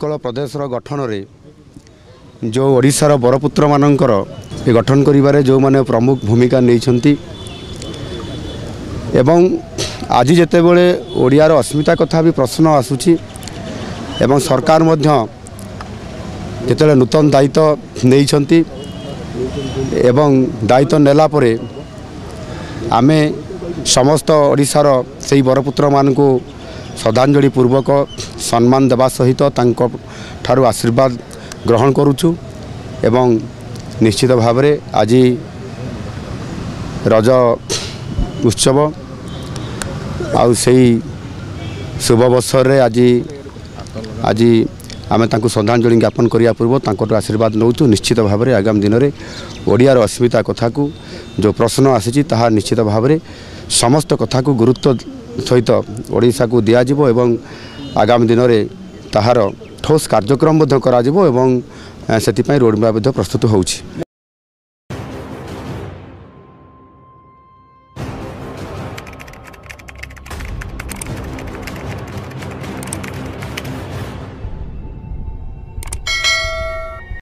उत्कल प्रदेश गठन में जो ओडिशार बरपुत्र मानकर गठन करिबारे जो माने प्रमुख भूमिका नहीं एवं आज जिते बड़े ओडियार अस्मिता कथा भी प्रश्न आसूची एवं सरकार जिते नूतन दायित्व नहीं एवं दायित्व नेला परे आमे समस्त ओडिशार से बरपुत्र मान को श्रद्धांजलि पूर्वक सम्मान देवा सहित ठारू आशीर्वाद ग्रहण करुचु एवं निश्चित भाव में आज रज उत्सव आउ से शुभ अवसर रे आज आज आमे तांको श्रद्धांजलि ज्ञापन करिया पूर्व तांको आशीर्वाद नौचु। निश्चित भाव में आगामी दिन में ओडियार अस्मिता कथा को जो प्रश्न आसी ताहा निश्चित भाव में समस्त कथा को गुरुत्व सहित ओडिशा को दिया जिवो एवं आगामी दिन में ताहार ठोस कार्यक्रम करा जिवो एवं सेति पई रोड मैप प्रस्तुत होउछि।